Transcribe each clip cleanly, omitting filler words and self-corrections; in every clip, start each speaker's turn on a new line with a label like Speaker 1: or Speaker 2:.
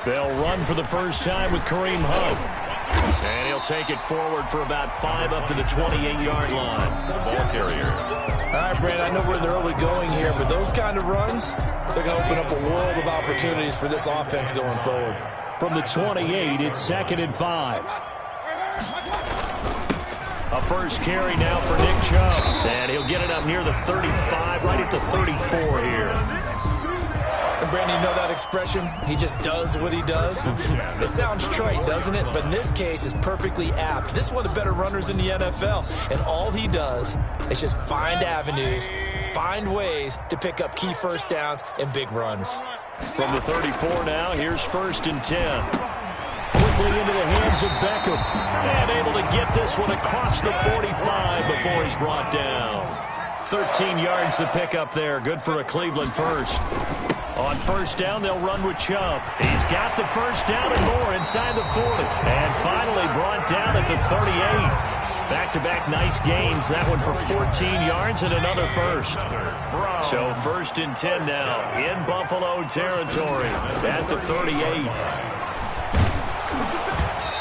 Speaker 1: They'll run for the first time with Kareem Hunt. And he'll take it forward for about 5 up to the 28-yard line. The ball carrier.
Speaker 2: All right, Brandon, I know we're in the early going here, but those kind of runs, they're going to open up a world of opportunities for this offense going forward.
Speaker 1: From the 28, it's 2nd and 5. A first carry now for Nick Chubb. And he'll get it up near the 35, right at the 34 here.
Speaker 2: And Brandon, you know that expression? He just does what he does. It sounds trite, doesn't it? But in this case, it's perfectly apt. This is one of the better runners in the NFL. And all he does is just find avenues, find ways to pick up key first downs and big runs.
Speaker 1: From the 34 now, here's 1st and 10. Quickly into the hands of Beckham. And able to get this one across the 45 before he's brought down. 13 yards to pick up there. Good for a Cleveland first. On 1st down, they'll run with Chubb. He's got the 1st down and more inside the 40. And finally brought down at the 38. Back-to-back nice gains. That one for 14 yards and another first. So 1st and 10 now in Buffalo territory at the 38.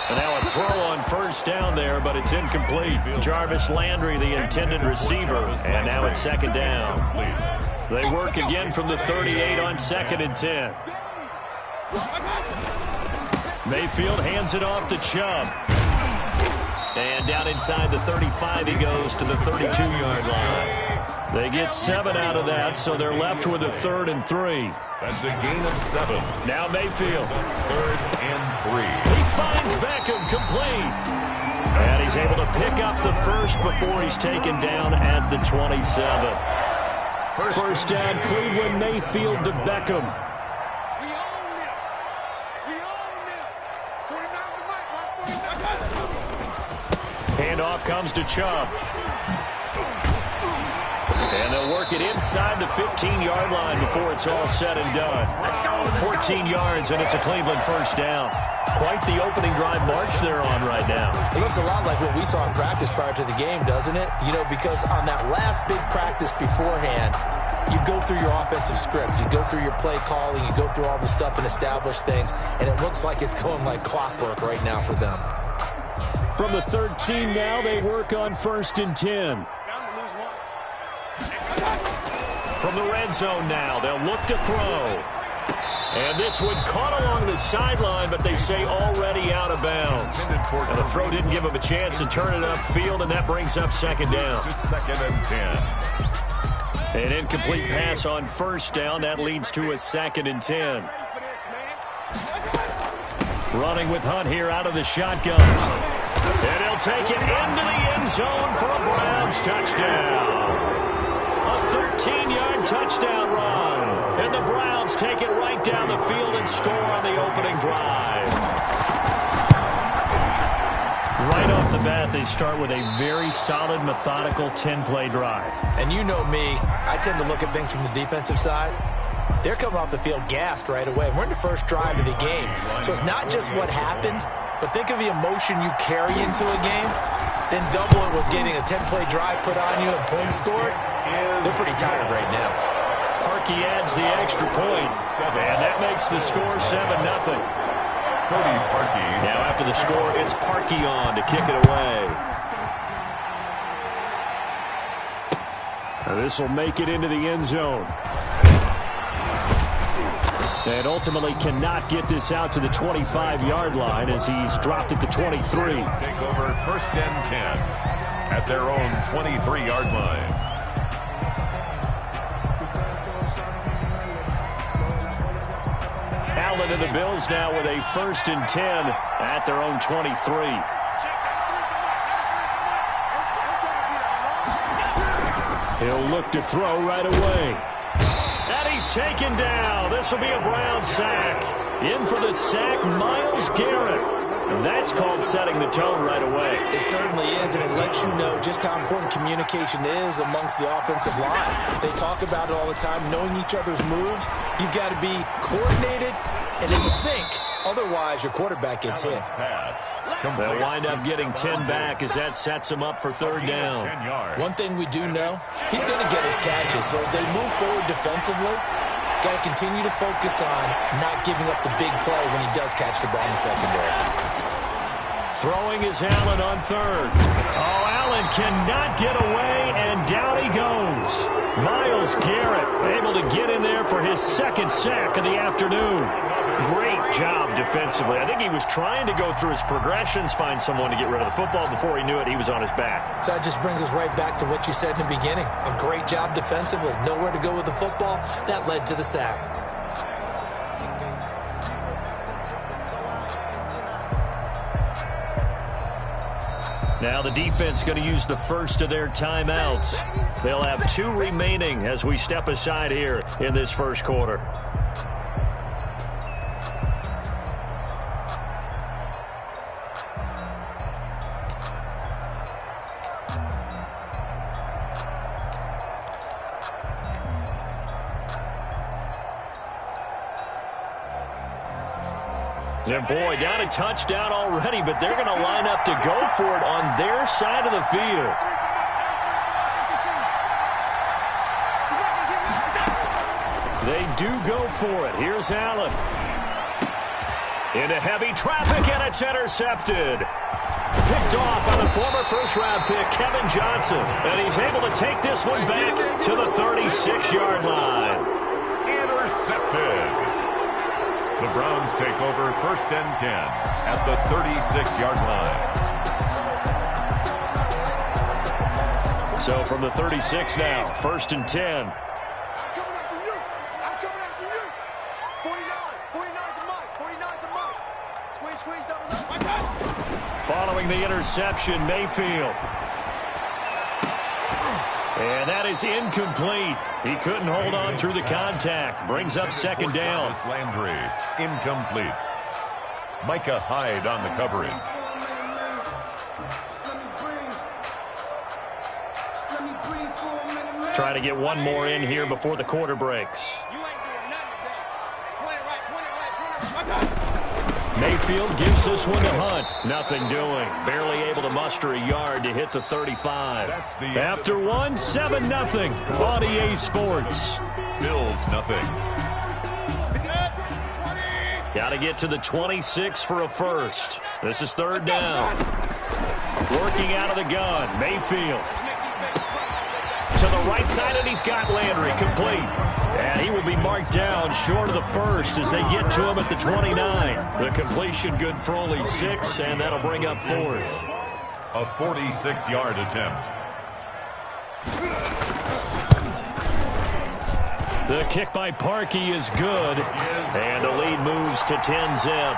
Speaker 1: And now a throw on 1st down there, but it's incomplete. Jarvis Landry, the intended receiver. And now it's 2nd down. They work again from the 38 on 2nd and 10. Mayfield hands it off to Chubb. And down inside the 35 he goes to the 32-yard line. They get 7 out of that, so they're left with a 3rd and 3.
Speaker 3: That's a gain of 7.
Speaker 1: Now Mayfield.
Speaker 3: 3rd and 3.
Speaker 1: He finds Beckham complete. And he's able to pick up the first before he's taken down at the 27. First down, Cleveland. Mayfield to Beckham. Handoff comes to Chubb. And they'll work it inside the 15-yard line before it's all said and done. 14 yards, and it's a Cleveland first down. Quite the opening drive march they're on right now.
Speaker 2: It looks a lot like what we saw in practice prior to the game, doesn't it? You know, because on that last big practice beforehand, you go through your offensive script. You go through your play calling. You go through all the stuff and establish things. And it looks like it's going like clockwork right now for them.
Speaker 1: From the 13 now, they work on 1st and 10. From the red zone now, they'll look to throw. And this one caught along the sideline, but they say already out of bounds. And the throw didn't give him a chance to turn it upfield, and that brings up 2nd down.
Speaker 3: 2nd and 10.
Speaker 1: An incomplete pass on 1st down. That leads to a 2nd and 10. Running with Hunt here out of the shotgun. And he'll take it into the end zone for a Browns touchdown. A 13-yard touchdown run. And the Browns take it right down the field and score on the opening drive. Right off the bat, they start with a very solid, methodical 10-play drive.
Speaker 2: And you know me, I tend to look at things from the defensive side. They're coming off the field gassed right away. We're in the first drive of the game. So it's not just what happened, but think of the emotion you carry into a game. Then double it with getting a 10-play drive put on you and points scored. They're pretty tired right now.
Speaker 1: Parkey adds the extra point, and that makes the score 7-0.
Speaker 3: Cody Parkey.
Speaker 1: Now after the score, it's Parkey on to kick it away. This will make it into the end zone. And ultimately cannot get this out to the 25-yard line as he's dropped at the 23.
Speaker 3: Take over 1st and 10 at their own 23-yard line.
Speaker 1: Allen and the Bills now with a 1st and 10 at their own 23. He'll look to throw right away. And he's taken down. This will be a Brown sack. In for the sack, Myles Garrett. That's called setting the tone right away.
Speaker 2: It certainly is, and it lets you know just how important communication is amongst the offensive line. They talk about it all the time, knowing each other's moves. You've got to be coordinated and in sync. Otherwise, your quarterback gets hit.
Speaker 1: They'll wind up getting 10 back as that sets him up for 3rd down.
Speaker 2: One thing we do know, he's going to get his catches. So as they move forward defensively, Got to continue to focus on not giving up the big play when he does catch the ball in the secondary.
Speaker 1: Throwing is Allen on third. Oh, Allen cannot get away, and down he goes. Myles Garrett able to get in there for his second sack of the afternoon. Great job defensively. I think he was trying to go through his progressions, find someone to get rid of the football. Before he knew it, he was on his back.
Speaker 2: So that just brings us right back to what you said in the beginning. A great job defensively. Nowhere to go with the football. That led to the sack.
Speaker 1: Now the defense going to use the first of their timeouts. They'll have 2 remaining as we step aside here in this first quarter. And boy, down a touchdown already, but they're going to line up to go for it on their side of the field. They do go for it. Here's Allen. Into heavy traffic, and it's intercepted. Picked off by the former first-round pick, Kevin Johnson. And he's able to take this one back to the 36-yard line.
Speaker 3: Intercepted. The Browns take over 1st and 10 at the 36-yard line.
Speaker 1: So from the 36 now, 1st and 10.
Speaker 4: I'm coming after you. I'm coming after you. 49 to Mike. Squeeze, double.
Speaker 1: Following the interception, Mayfield. And that is incomplete. He couldn't hold on through the contact. Brings up 2nd down.
Speaker 3: Landry, incomplete. Micah Hyde on the coverage.
Speaker 1: Trying to get one more in here before the quarter breaks. Mayfield gives this one to Hunt. Nothing doing. Barely able to muster a yard to hit the 35. After one, 7-0 on EA Sports.
Speaker 3: Bills nothing.
Speaker 1: Got to get to the 26 for a first. This is 3rd down. Working out of the gun. Mayfield. To the right side, and he's got Landry complete. And he will be marked down short of the first as they get to him at the 29. The completion good for only 6, and that'll bring up 4th.
Speaker 3: A 46-yard attempt.
Speaker 1: The kick by Parkey is good, and the lead moves to 10-zip.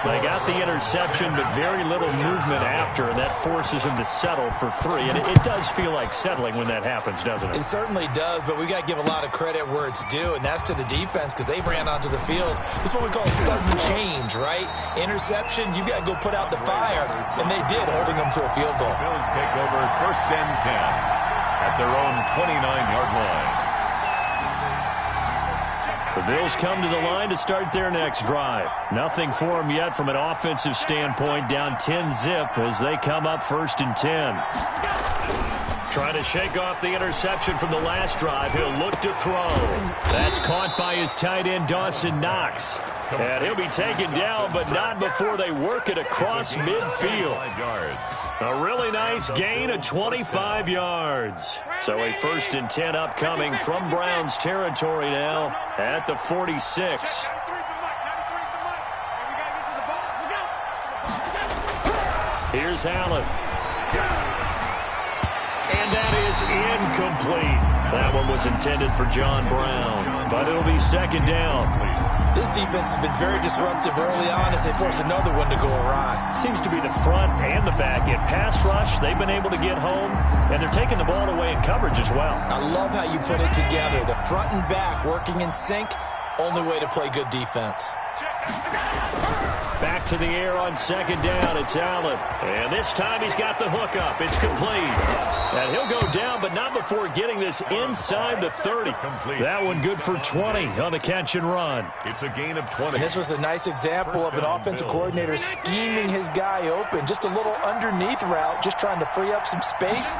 Speaker 1: They got the interception, but very little movement after, and that forces him to settle for 3. And it does feel like settling when that happens, doesn't it?
Speaker 2: It certainly does, but we got to give a lot of credit where it's due, and that's to the defense because they ran onto the field. This is what we call sudden change, right? Interception, you got to go put out the fire, and they did, holding them to a field goal.
Speaker 3: Bills take over 1st and 10 at their own 29-yard line.
Speaker 1: The Bills come to the line to start their next drive. Nothing for them yet from an offensive standpoint, down 10-zip as they come up 1st and 10. Trying to shake off the interception from the last drive. He'll look to throw. That's caught by his tight end, Dawson Knox. And he'll be taken down, but not before they work it across midfield. A really nice gain of 25 yards. So a 1st and 10 upcoming from Browns territory now at the 46. Here's Allen. And that is incomplete. That one was intended for John Brown, but it'll be 2nd down.
Speaker 2: This defense has been very disruptive early on as they force another one to go awry.
Speaker 1: Seems to be the front and the back. In pass rush, they've been able to get home, and they're taking the ball away in coverage as well.
Speaker 2: I love how you put it together. The front and back working in sync, only way to play good defense.
Speaker 1: Back to the air on 2nd down. It's Allen. And this time he's got the hook up. It's complete. And he'll go down, but not before getting this inside the 30. That one good for 20 on the catch and run.
Speaker 3: It's a gain of 20.
Speaker 2: And this was a nice example of an offensive coordinator scheming his guy open. Just a little underneath route, just trying to free up some space,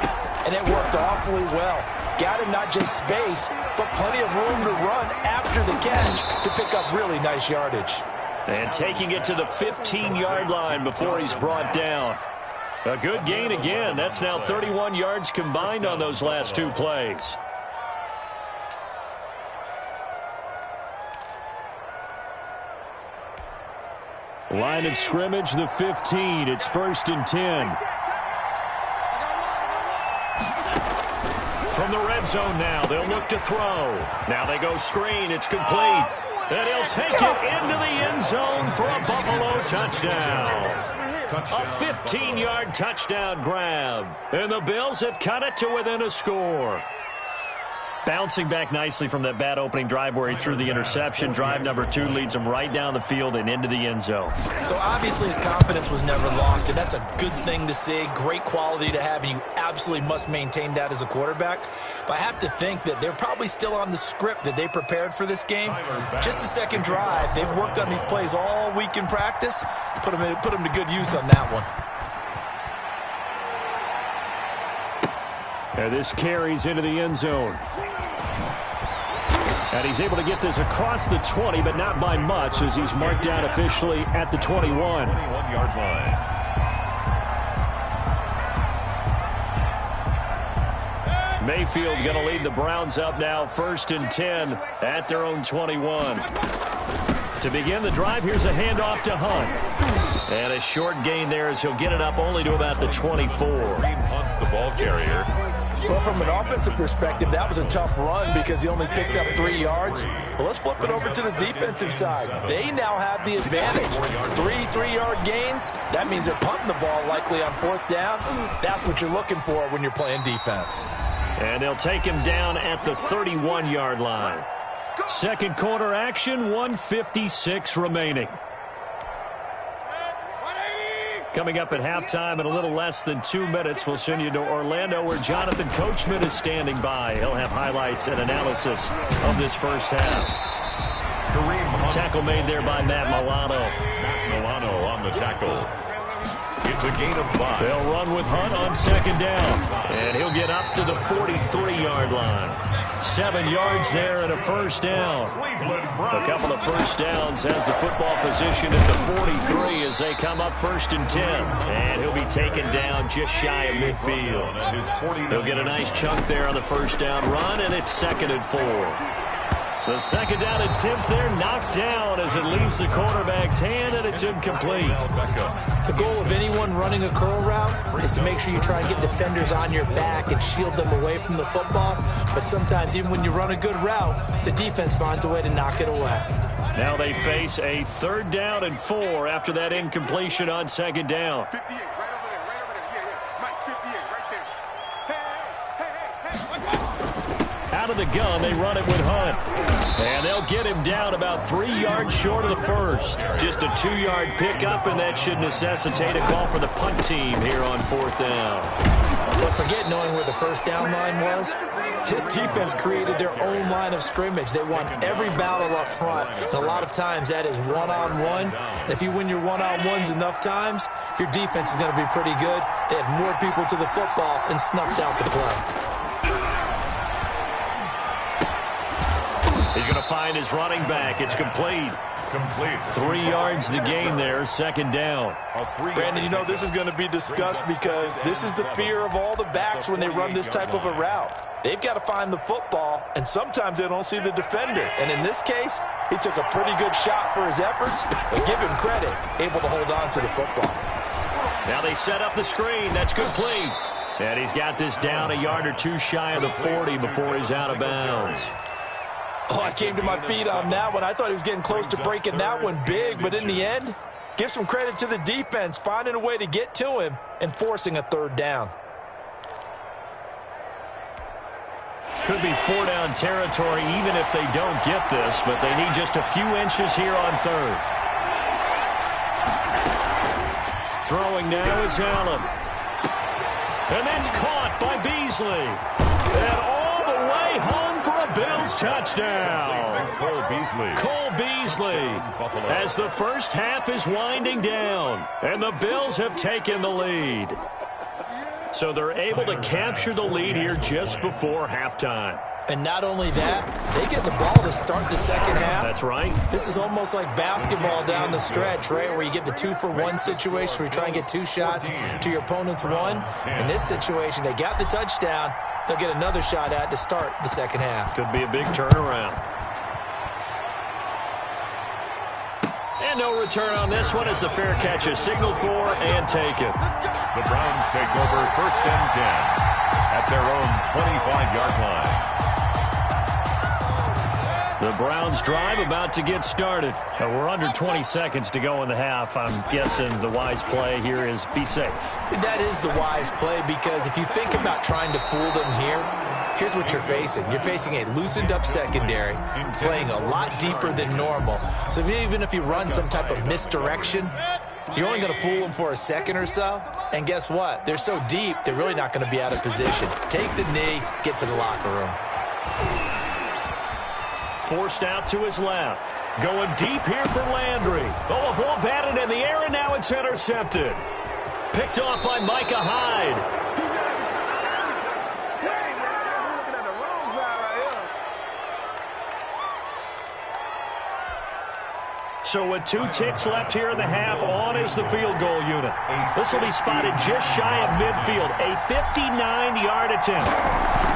Speaker 2: and it worked awfully well. Got him not just space, but plenty of room to run after the catch to pick up really nice yardage.
Speaker 1: And taking it to the 15-yard line before he's brought down. A good gain again. That's now 31 yards combined on those last two plays. Line of scrimmage, the 15. It's 1st and 10. From the red zone now, they'll look to throw. Now they go screen. It's complete. And he'll take it into the end zone for a Buffalo touchdown. A 15-yard touchdown grab. And the Bills have cut it to within a score. Bouncing back nicely from that bad opening drive where he threw the interception. Drive number 2 leads him right down the field and into the end zone.
Speaker 2: So obviously his confidence was never lost, and that's a good thing to see. Great quality to have, and you absolutely must maintain that as a quarterback. But I have to think that they're probably still on the script that they prepared for this game. Just the second drive. They've worked on these plays all week in practice. Put them to good use on that one.
Speaker 1: And this carries into the end zone. And he's able to get this across the 20, but not by much, as he's marked down officially at the 21.
Speaker 3: 21-yard line.
Speaker 1: Mayfield going to lead the Browns up now, 1st and 10 at their own 21. To begin the drive, here's a handoff to Hunt. And a short gain there as he'll get it up only to about the 24.
Speaker 3: Hunt, the ball carrier.
Speaker 2: Well, from an offensive perspective, that was a tough run because he only picked up 3 yards. Well, let's flip it over to the defensive side. They now have the advantage. 3-3-yard gains. That means they're punting the ball likely on 4th down. That's what you're looking for when you're playing defense.
Speaker 1: And they'll take him down at the 31-yard line. Second quarter action, 1:56 remaining. Coming up at halftime in a little less than 2 minutes, we'll send you to Orlando where Jonathan Coachman is standing by. He'll have highlights and analysis of this first half. Tackle made there by Matt Milano.
Speaker 3: Matt Milano on the tackle. It's a gain of 5.
Speaker 1: They'll run with Hunt on 2nd down. And he'll get up to the 43-yard line. 7 yards there and a 1st down. A couple of 1st downs has the football position at the 43 as they come up 1st and 10. And he'll be taken down just shy of midfield. He'll get a nice chunk there on the 1st down run, and it's 2nd and 4. The 2nd down attempt there knocked down as it leaves the quarterback's hand, and it's incomplete.
Speaker 2: The goal of anyone running a curl route is to make sure you try and get defenders on your back and shield them away from the football. But sometimes even when you run a good route, the defense finds a way to knock it away.
Speaker 1: Now they face a 3rd down and 4 after that incompletion on 2nd down.
Speaker 4: 58, right over there, right over there. Yeah. Mike, 58, right there. Hey.
Speaker 1: Out of the gun, they run it with Hunt. And they'll get him down about 3 yards short of the 1st. Just a 2-yard pickup, and that should necessitate a call for the punt team here on 4th down.
Speaker 2: But forget knowing where the 1st down line was. This defense created their own line of scrimmage. They won every battle up front. And a lot of times that is one-on-one. And if you win your one-on-ones enough times, your defense is going to be pretty good. They had more people to the football and snuffed out the play.
Speaker 1: He's going to find his running back. It's complete. 3 yards the gain there, 2nd down.
Speaker 2: Brandon, you know this is going to be discussed because this is the fear of all the backs when they run this type of a route. They've got to find the football, and sometimes they don't see the defender. And in this case, he took a pretty good shot for his efforts, but give him credit, able to hold on to the football.
Speaker 1: Now they set up the screen. That's complete. And he's got this down a yard or two shy of the 40 before he's out of bounds.
Speaker 2: Oh, I came to my feet on that one. I thought he was getting close to breaking that one big, but in the end, give some credit to the defense, finding a way to get to him and forcing a 3rd down.
Speaker 1: Could be 4-down territory even if they don't get this, but they need just a few inches here on 3rd. Throwing now is Allen. And that's caught by Beasley. And all the way home for a Bills touchdown. Cole Beasley as the first half is winding down. And the Bills have taken the lead. So they're able to capture the lead here just before halftime.
Speaker 2: And not only that, they get the ball to start the second half.
Speaker 1: That's right.
Speaker 2: This is almost like basketball down the stretch, right, where you get the 2-for-1 situation where you try and get 2 shots to your opponent's 1. In this situation, they got the touchdown. They'll get another shot at to start the second half.
Speaker 1: Could be a big turnaround. And no return on this one as the fair catch is signaled for and taken.
Speaker 3: The Browns take over 1st and 10 at their own 25-yard line.
Speaker 1: The Browns drive about to get started. We're under 20 seconds to go in the half. I'm guessing the wise play here is be safe.
Speaker 2: That is the wise play because if you think about trying to fool them here, here's what you're facing. You're facing a loosened up secondary, playing a lot deeper than normal. So even if you run some type of misdirection, you're only going to fool them for a second or so. And guess what? They're so deep, they're really not going to be out of position. Take the knee, get to the locker room.
Speaker 1: Forced out to his left. Going deep here for Landry. Oh, a ball batted in the air, and now it's intercepted. Picked off by Micah Hyde. So with 2 ticks left here in the half, on is the field goal unit. This will be spotted just shy of midfield. A 59-yard attempt.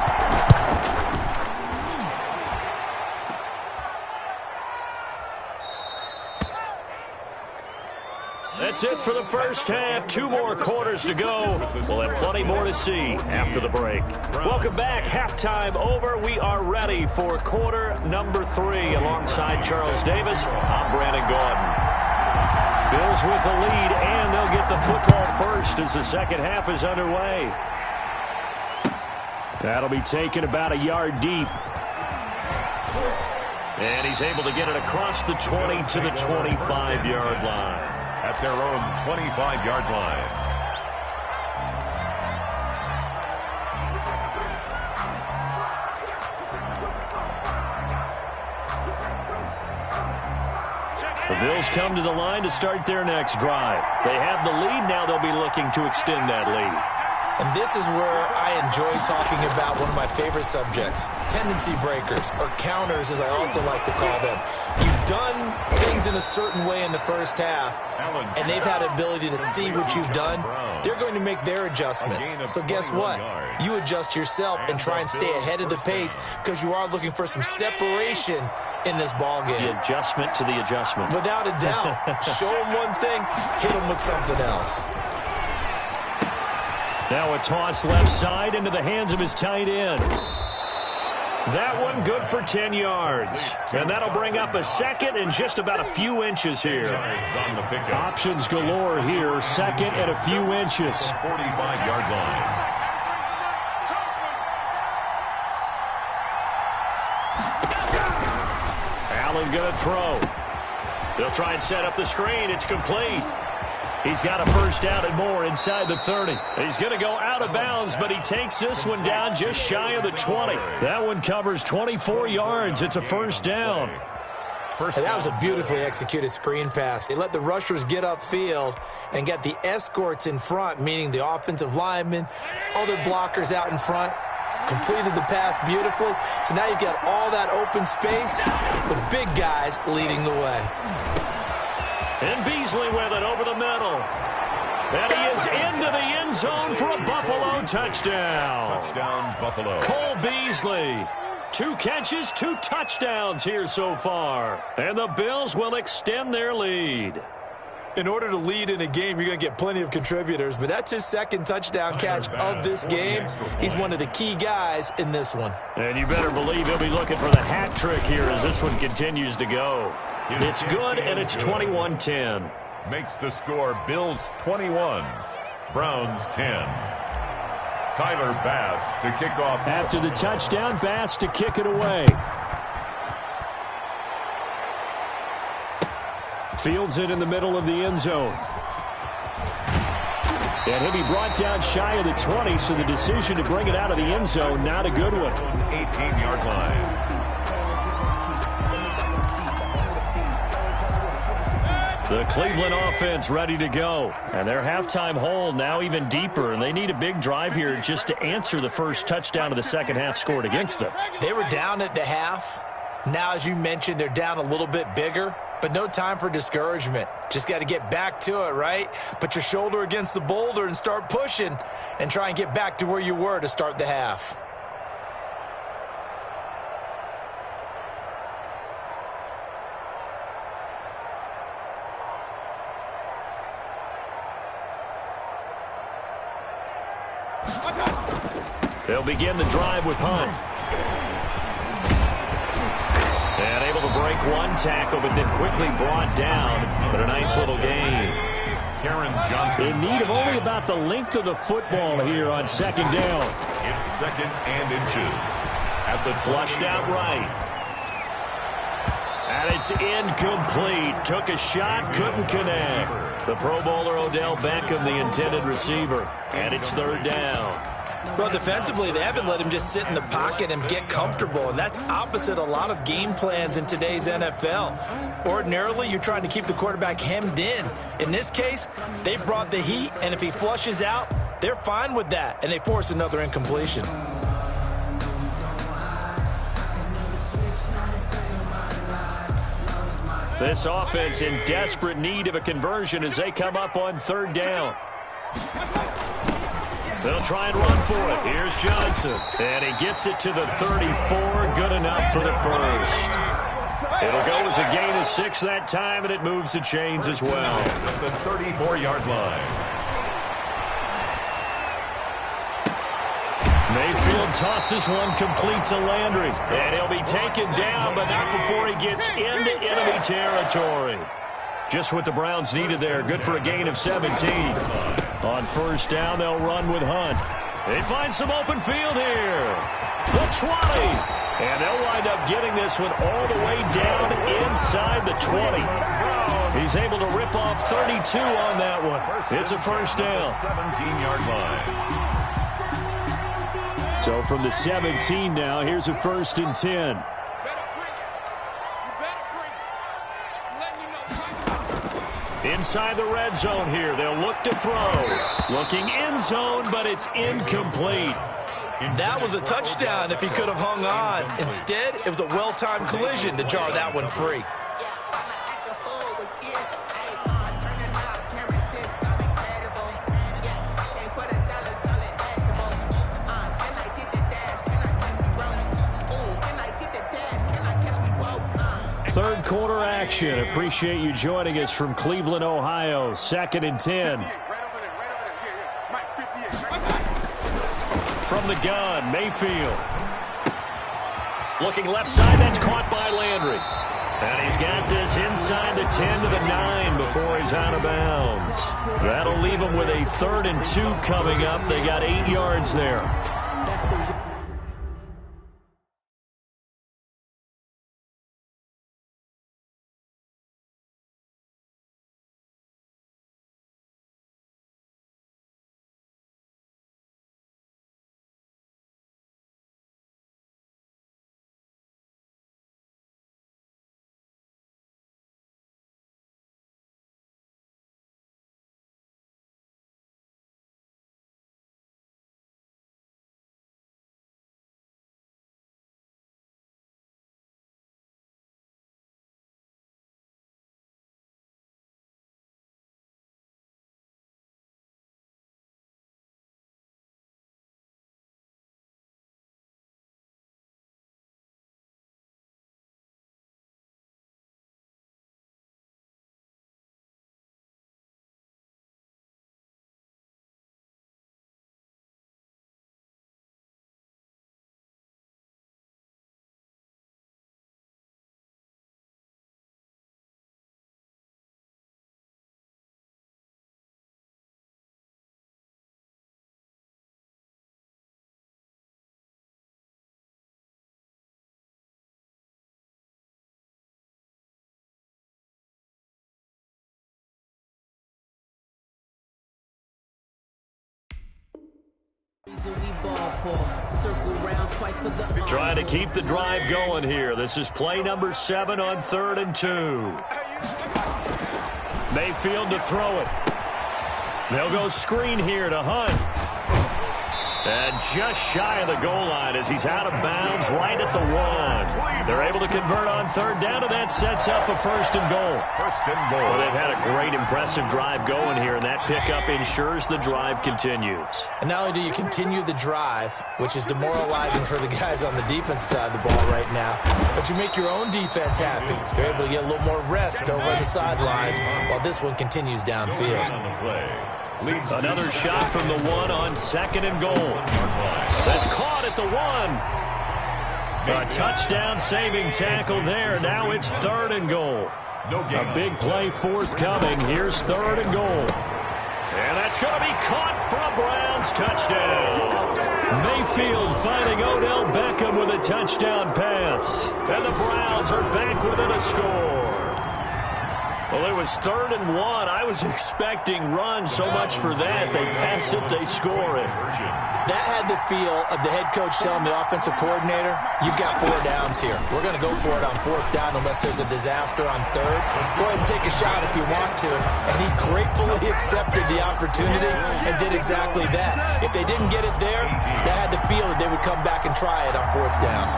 Speaker 1: That's it for the first half. 2 more quarters to go. We'll have plenty more to see after the break. Welcome back. Halftime over. We are ready for quarter number 3. Alongside Charles Davis, I'm Brandon Gordon. Bills with the lead, and they'll get the football first as the second half is underway. That'll be taken about a yard deep. And he's able to get it across the 20 to the 25-yard line.
Speaker 3: At their own 25-yard line.
Speaker 1: The Bills come to the line to start their next drive. They have the lead. Now they'll be looking to extend that lead.
Speaker 2: And this is where I enjoy talking about one of my favorite subjects, tendency breakers, or counters as I also like to call them. You've done things in a certain way in the first half, and they've had the ability to see what you've done. They're going to make their adjustments. So guess what? You adjust yourself and try and stay ahead of the pace because you are looking for some separation in this ball game.
Speaker 1: The adjustment to the adjustment.
Speaker 2: Without a doubt. Show them one thing, hit them with something else.
Speaker 1: Now a toss left side into the hands of his tight end. That one good for 10 yards. And that'll bring up a second and just about a few inches here. Options galore here. Second and a few inches.
Speaker 3: 45-yard line.
Speaker 1: Allen going to throw. They'll try and set up the screen. It's complete. He's got a first down and more inside the 30. He's going to go out of bounds, but he takes this one down just shy of the 20. That one covers 24 yards. It's a first down.
Speaker 2: That was a beautifully executed screen pass. They let the rushers get upfield and get the escorts in front, meaning the offensive linemen, other blockers out in front. Completed the pass beautifully. So now you've got all that open space with big guys leading the way.
Speaker 1: And Beasley with it over the middle. And he is into the end zone for a Buffalo touchdown.
Speaker 3: Touchdown, Buffalo.
Speaker 1: Cole Beasley. 2 catches, 2 touchdowns here so far. And the Bills will extend their lead.
Speaker 2: In order to lead in a game, you're going to get plenty of contributors, but that's his second touchdown catch of this game. He's one of the key guys in this one.
Speaker 1: And you better believe he'll be looking for the hat trick here as this one continues to go. It's good, and it's 21-10.
Speaker 3: Makes the score Bills 21, Browns 10. Tyler Bass to kick off.
Speaker 1: After the touchdown, Bass to kick it away. Fields it in the middle of the end zone. And he'll be brought down shy of the 20, so the decision to bring it out of the end zone, not a good one.
Speaker 3: 18-yard line.
Speaker 1: The Cleveland offense ready to go. And their halftime hole now even deeper, and they need a big drive here just to answer the first touchdown of the second half scored against them.
Speaker 2: They were down at the half. Now, as you mentioned, they're down a little bit bigger, but no time for discouragement. Just got to get back to it, right? Put your shoulder against the boulder and start pushing and try and get back to where you were to start the half.
Speaker 1: They'll begin the drive with Hunt. And able to break one tackle, but then quickly brought down. But a nice little gain.
Speaker 3: Taron Johnson.
Speaker 1: In need of only about the length of the football here on second down.
Speaker 3: It's second and inches. At the
Speaker 1: flushed out right. And it's incomplete. Took a shot, couldn't connect. The Pro Bowler Odell Beckham, the intended receiver. And it's third down.
Speaker 2: Well, defensively, they haven't let him just sit in the pocket and get comfortable, and that's opposite a lot of game plans in today's NFL. Ordinarily, you're trying to keep the quarterback hemmed in. In this case, they brought the heat, and if he flushes out, they're fine with that, and they force another incompletion.
Speaker 1: This offense in desperate need of a conversion as they come up on third down. They'll try and run for it. Here's Johnson. And he gets it to the 34. Good enough for the first. It'll go as a gain of 6 that time, and it moves the chains as well.
Speaker 3: At the 34-yard line.
Speaker 1: Mayfield tosses one complete to Landry. And he'll be taken down, but not before he gets into enemy territory. Just what the Browns needed there. Good for a gain of 17. On first down, they'll run with Hunt. They find some open field here. The 20. And they'll wind up getting this one all the way down inside the 20. He's able to rip off 32 on that one. It's a first down.
Speaker 3: 17-yard line.
Speaker 1: So from the 17 now, here's a first and 10. Inside the red zone here. They'll look to throw. Looking end zone, but it's incomplete.
Speaker 2: That was a touchdown if he could have hung on. Instead, it was a well-timed collision to jar that one free.
Speaker 1: Third quarter action. Appreciate you joining us from Cleveland, Ohio. Second and 10. From the gun, Mayfield. Looking left side, that's caught by Landry. And he's got this inside the 10 to the 9 before he's out of bounds. That'll leave him with a 3rd and 2 coming up. They got 8 yards there. Trying to keep the drive going here. This is play number 7 on 3rd and 2. Mayfield to throw it. They'll go screen here to Hunt. And just shy of the goal line as he's out of bounds right at the 1. They're able to convert on third down, and that sets up a first and goal.
Speaker 3: First and goal.
Speaker 1: Well, they've had a great, impressive drive going here, and that pickup ensures the drive continues.
Speaker 2: And not only do you continue the drive, which is demoralizing for the guys on the defense side of the ball right now, but you make your own defense happy. They're able to get a little more rest over on the sidelines while this one continues downfield.
Speaker 3: On the play.
Speaker 1: Another shot from the 1 on second and goal. That's caught at the 1. A touchdown-saving tackle there. Now it's third and goal. A big play forthcoming. Here's third and goal. And that's going to be caught for a Browns touchdown. Mayfield finding Odell Beckham with a touchdown pass. And the Browns are back within a score. Well, it was third and 1. I was expecting runs, so much for that. They pass it, they score it.
Speaker 2: That had the feel of the head coach telling the offensive coordinator, you've got 4 downs here. We're going to go for it on fourth down unless there's a disaster on third. Go ahead and take a shot if you want to. And he gratefully accepted the opportunity and did exactly that. If they didn't get it there, they had the feel that they would come back and try it on fourth down.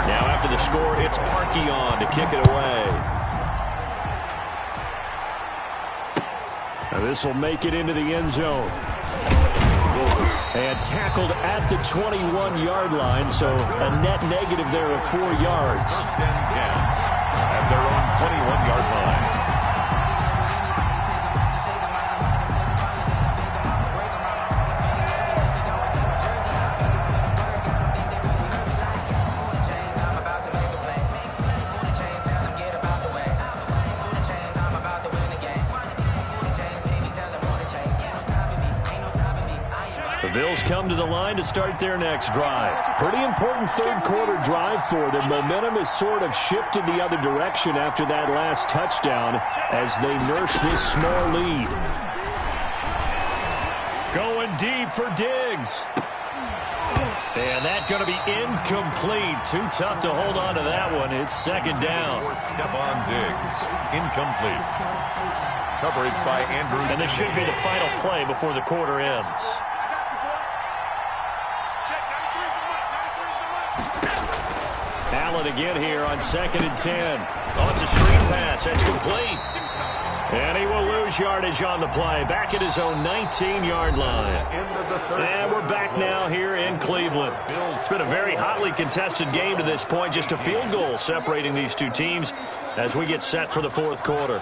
Speaker 1: Now after the score, it's Parkey on to kick it away. Now this will make it into the end zone. And tackled at the 21-yard line, so a net negative there of 4 yards.
Speaker 3: First and 10 at their own 21-yard line.
Speaker 1: The Bills come to the line to start their next drive. Pretty important third-quarter drive for them. Momentum has sort of shifted the other direction after that last touchdown as they nurse this small lead. Going deep for Diggs. And that's going to be incomplete. Too tough to hold on to that one. It's second down.
Speaker 3: For Stephon Diggs. Incomplete. Coverage by Andrews.
Speaker 1: And this should be the final play before the quarter ends. Allen again here on second and 10. Oh, it's a screen pass. That's complete. And he will lose yardage on the play. Back at his own 19-yard line. And we're back now here in Cleveland. It's been a very hotly contested game to this point. Just a field goal separating these two teams as we get set for the fourth quarter.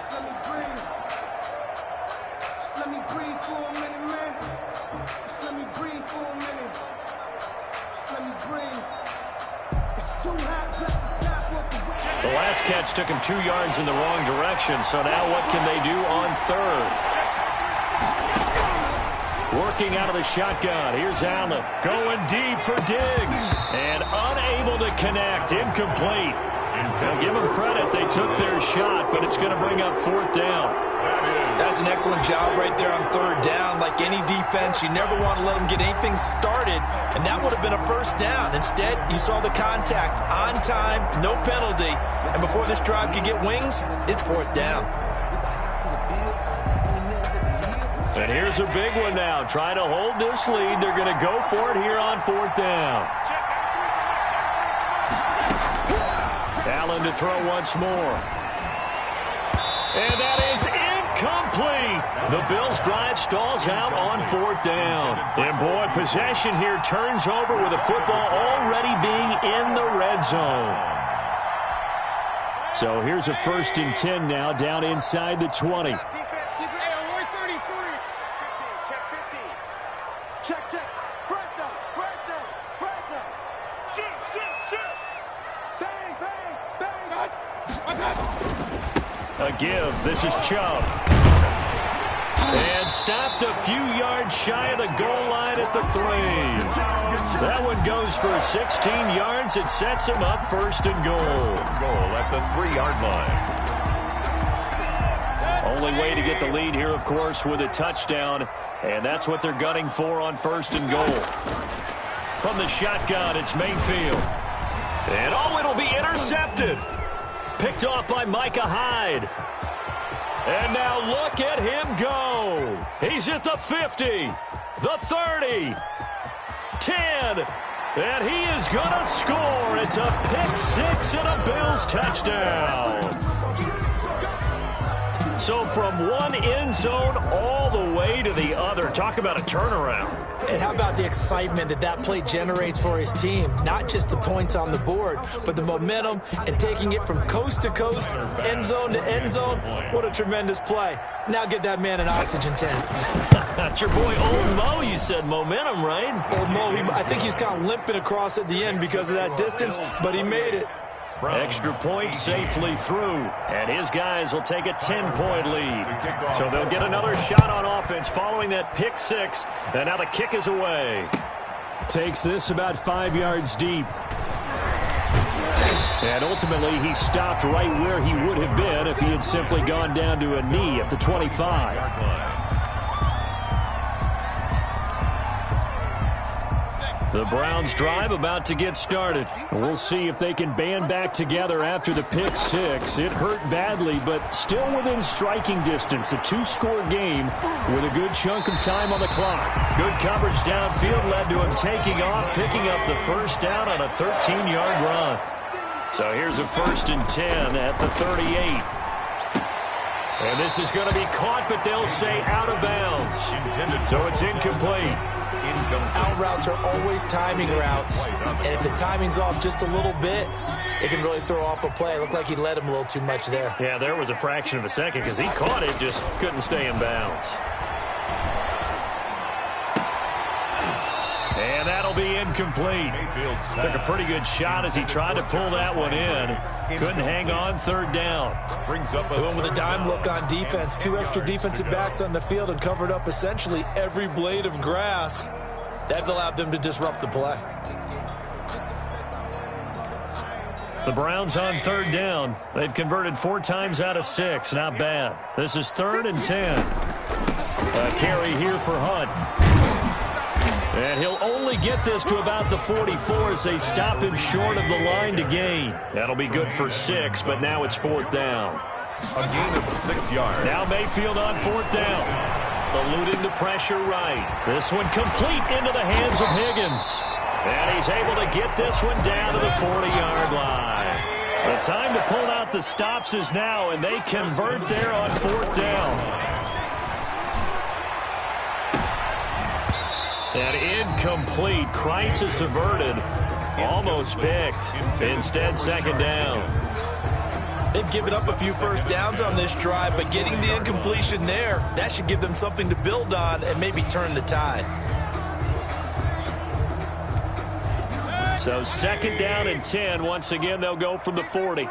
Speaker 1: The last catch took him 2 yards in the wrong direction, so now what can they do on third? Working out of the shotgun. Here's Allen going deep for Diggs. And unable to connect. Incomplete. Now give them credit. They took their shot, but it's going to bring up fourth down.
Speaker 2: That's an excellent job right there on third down. Like any defense, you never want to let them get anything started, and that would have been a first down. Instead, you saw the contact on time, no penalty, and before this drive could get wings, it's fourth down.
Speaker 1: And here's a big one now. Trying to hold this lead. They're going to go for it here on fourth down. Allen to throw once more. And that is incomplete. The Bills' drive stalls out on fourth down. And boy, possession here turns over with the football already being in the red zone. So here's a first and 10 now down inside the 20. A give. This is Chubb. And stopped a few yards shy of the goal line at the 3. That one goes for 16 yards. It sets him up first and goal.
Speaker 3: Goal at the 3-yard line.
Speaker 1: Only way to get the lead here, of course, with a touchdown. And that's what they're gunning for on first and goal. From the shotgun, it's Mayfield. And oh, it'll be intercepted. Picked off by Micah Hyde. And now look at him go. He's at the 50, the 30, 10, and he is going to score. It's a pick six and a Bills touchdown. So from one end zone all the way to the other. Talk about a turnaround.
Speaker 2: And how about the excitement that that play generates for his team? Not just the points on the board, but the momentum and taking it from coast to coast, end zone to end zone. What a tremendous play. Now get that man an oxygen tank.
Speaker 1: That's your boy Old Mo. You said momentum, right?
Speaker 2: Old Mo, I think he's kind of limping across at the end because of that distance, but he made it.
Speaker 1: Extra point safely through, and his guys will take a 10-point lead. So they'll get another shot on offense following that pick six, and now the kick is away. Takes this about 5 yards deep. And ultimately, he stopped right where he would have been if he had simply gone down to a knee at the 25. The Browns drive about to get started. We'll see if they can band back together after the pick six. It hurt badly, but still within striking distance. A two-score game with a good chunk of time on the clock. Good coverage downfield led to him taking off, picking up the first down on a 13-yard run. So here's a 1st and 10 at the 38. And this is going to be caught, but they'll say out of bounds. So it's incomplete.
Speaker 2: Out routes are always timing routes, and if the timing's off just a little bit, it can really throw off a play. It looked like he led him a little too much there.
Speaker 1: Yeah, there was a fraction of a second because he caught it, just couldn't stay in bounds. And that'll be incomplete. Took a pretty good shot as he tried to pull that one in. Couldn't hang on, 3rd down.
Speaker 2: Going with a dime look on defense. 2 extra defensive backs on the field and covered up essentially every blade of grass. That allowed them to disrupt the play.
Speaker 1: The Browns on 3rd down. They've converted 4 times out of 6. Not bad. This is 3rd and 10. A carry here for Hunt. And he'll only get this to about the 44 as they stop him short of the line to gain. That'll be good for 6, but now it's 4th down.
Speaker 3: A gain of 6 yards.
Speaker 1: Now Mayfield on 4th down. Eluding the pressure right. This one complete into the hands of Higgins. And he's able to get this one down to the 40-yard line. The time to pull out the stops is now, and they convert there on 4th down. And incomplete. Crisis averted. Almost picked. Instead, 2nd down.
Speaker 2: They've given up a few first downs on this drive, but getting the incompletion there, that should give them something to build on and maybe turn the tide.
Speaker 1: So 2nd down and 10. Once again, they'll go from the 40.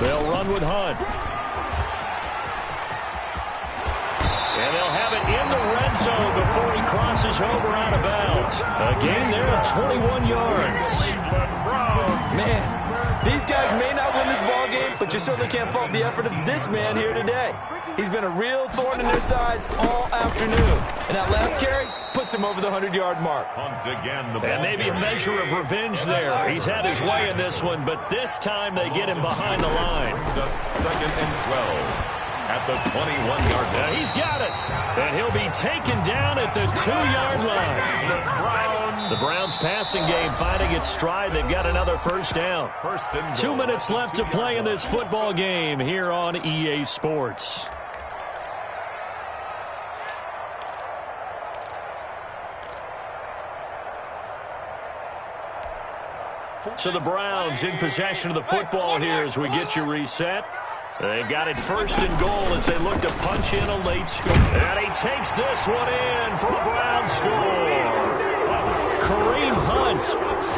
Speaker 1: They'll run with Hunt. And they'll have it in the red zone before he crosses over out of bounds. A gain there of 21 yards.
Speaker 2: Man, these guys may not win this ball game, but you certainly can't fault the effort of this man here today. He's been a real thorn in their sides all afternoon. And that last carry puts him over the 100-yard mark.
Speaker 1: And maybe a measure of revenge there. He's had his way in this one, but this time they get him behind the line.
Speaker 3: 2nd and 12. At the 21-yard line.
Speaker 1: Now he's got it. And he'll be taken down at the 2-yard line. The Browns passing game finding its stride. They've got another 1st down. 2 minutes left to play in this football game here on EA Sports. So the Browns in possession of the football here as we get you reset. They've got it 1st and goal as they look to punch in a late score. And he takes this one in for a Brown score. Kareem Hunt,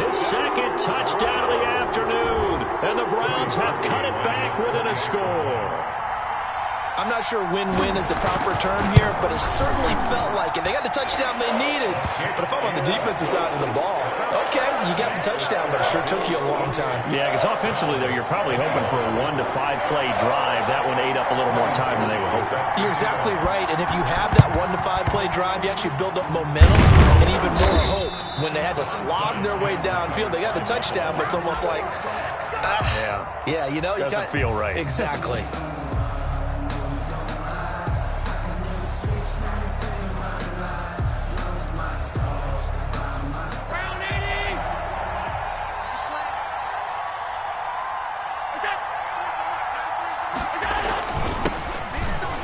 Speaker 1: his 2nd touchdown of the afternoon. And the Browns have cut it back within a score.
Speaker 2: I'm not sure win-win is the proper term here, but it certainly felt like it. They got the touchdown they needed. But if I'm on the defensive side of the ball, okay, you got the touchdown, but it sure took you a long time.
Speaker 1: Yeah, because offensively, though, you're probably hoping for a 1 to 5 play drive. That one ate up a little more time than they were hoping.
Speaker 2: You're exactly right, and if you have that 1 to 5 play drive, you actually build up momentum and even more hope. When they had to slog their way downfield, they got the touchdown, but it's almost like Yeah, you know.
Speaker 1: Doesn't feel right.
Speaker 2: Exactly.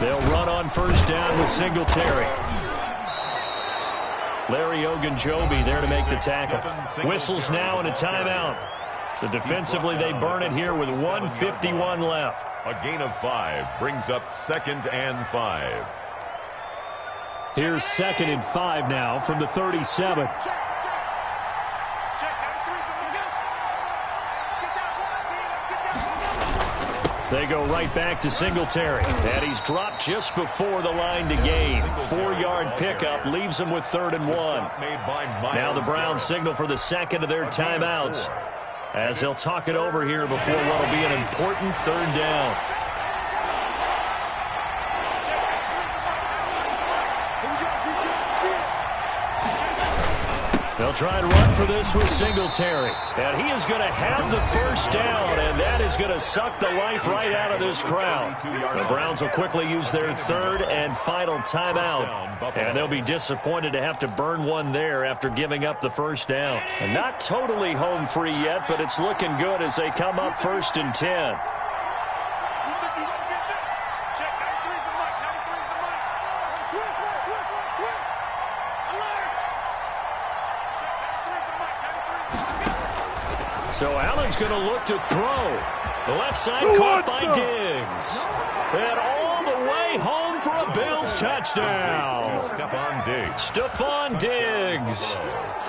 Speaker 1: They'll run on first down with Singletary. Larry Ogunjobi there to make the tackle. Whistles now and a timeout. So defensively, they burn it here with 1:51 left.
Speaker 3: A gain of 5 brings up 2nd and 5.
Speaker 1: Here's 2nd and 5 now from the 37. They go right back to Singletary. And he's dropped just before the line to gain. 4-yard pickup leaves him with 3rd and 1. Now the Browns signal for the second of their timeouts, as they'll talk it over here before what will be an important 3rd down. They'll try and run for this with Singletary. And he is going to have the first down, and that is going to suck the life right out of this crowd. The Browns will quickly use their 3rd and final timeout, and they'll be disappointed to have to burn one there after giving up the first down. And not totally home free yet, but it's looking good as they come up 1st and 10. So Allen's going to look to throw. The left side caught by Diggs. And all the way home for a Bills touchdown. Stephon Diggs.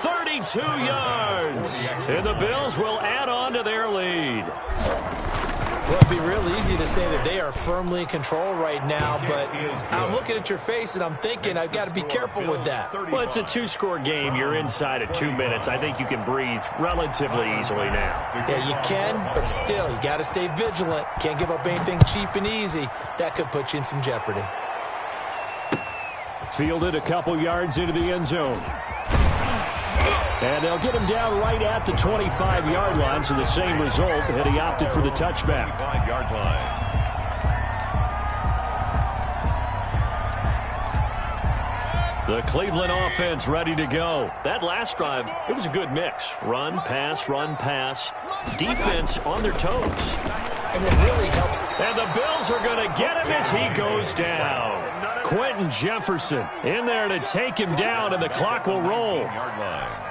Speaker 1: 32 yards. And the Bills will add on to their lead.
Speaker 2: Well, it'd be real easy to say that they are firmly in control right now, but I'm looking at your face and I'm thinking I've got to be careful with that.
Speaker 1: Well, it's a 2-score game. You're inside of 2 minutes. I think you can breathe relatively easily now.
Speaker 2: Yeah, you can, but still, you got to stay vigilant. Can't give up anything cheap and easy. That could put you in some jeopardy.
Speaker 1: Fielded a couple yards into the end zone. And they'll get him down right at the 25-yard line, so the same result, and he opted for the touchback.
Speaker 3: 5-yard line.
Speaker 1: The Cleveland offense ready to go. That last drive, it was a good mix. Run, pass, run, pass. Defense on their toes.
Speaker 2: And it really helps.
Speaker 1: And the Bills are going to get him as he goes down. Quentin Jefferson in there to take him down, and the clock will roll.
Speaker 3: 15-yard line.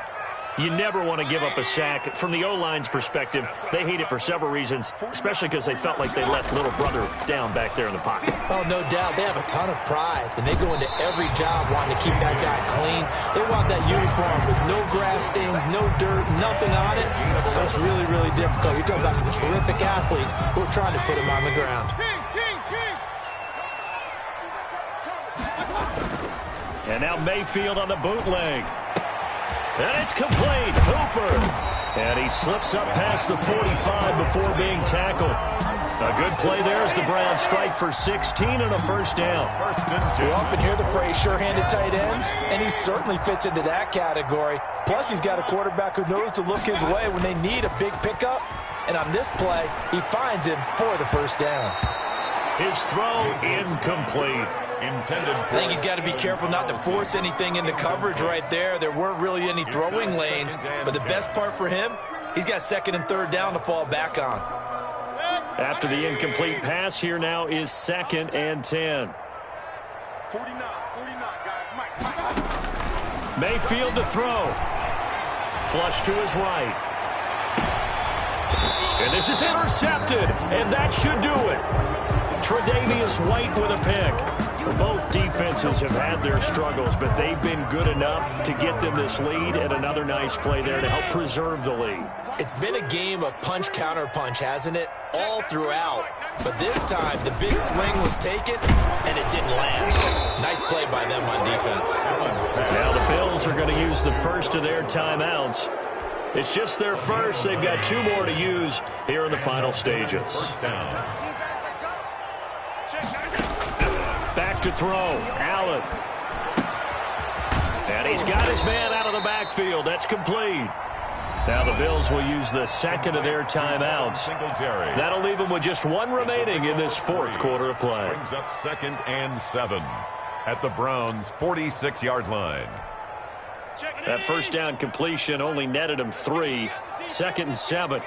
Speaker 1: You never want to give up a sack. From the O-line's perspective, they hate it for several reasons, especially because they felt like they let little brother down back there in the pocket.
Speaker 2: Oh, no doubt. They have a ton of pride, and they go into every job wanting to keep that guy clean. They want that uniform with no grass stains, no dirt, nothing on it. But it's really, really difficult. You're talking about some terrific athletes who are trying to put him on the ground.
Speaker 1: And now Mayfield on the bootleg. And it's complete. Hooper. And he slips up past the 45 before being tackled. A good play there as the Browns strike for 16 and a first down.
Speaker 2: We often hear the phrase sure-handed tight ends, and he certainly fits into that category. Plus, he's got a quarterback who knows to look his way when they need a big pickup. And on this play, he finds him for the first down.
Speaker 1: His throw incomplete.
Speaker 2: I think he's got to be careful not to force anything into coverage right there. There weren't really any throwing lanes, but the best part for him, he's got 2nd and 3rd down to fall back on.
Speaker 1: After the incomplete pass, here now is 2nd and 10.
Speaker 4: 49, guys. Mike.
Speaker 1: Mayfield to throw. Flush to his right. And this is intercepted, and that should do it. Tre'Davious White with a pick. Both defenses have had their struggles, but they've been good enough to get them this lead, and another nice play there to help preserve the lead.
Speaker 2: It's been a game of punch-counter-punch, hasn't it? All throughout. But this time, the big swing was taken, and it didn't land. Nice play by them on defense.
Speaker 1: Now the Bills are going to use the first of their timeouts. It's just their first. They've got 2 more to use here in the final stages.
Speaker 3: First down.
Speaker 1: Back to throw. Allen. And he's got his man out of the backfield. That's complete. Now the Bills will use the second of their timeouts.
Speaker 3: Singletary.
Speaker 1: That'll leave them with just one remaining in this fourth quarter of play.
Speaker 3: Brings up 2nd and 7 at the Browns' 46-yard line.
Speaker 1: That first down completion only netted him 3. 2nd and 7.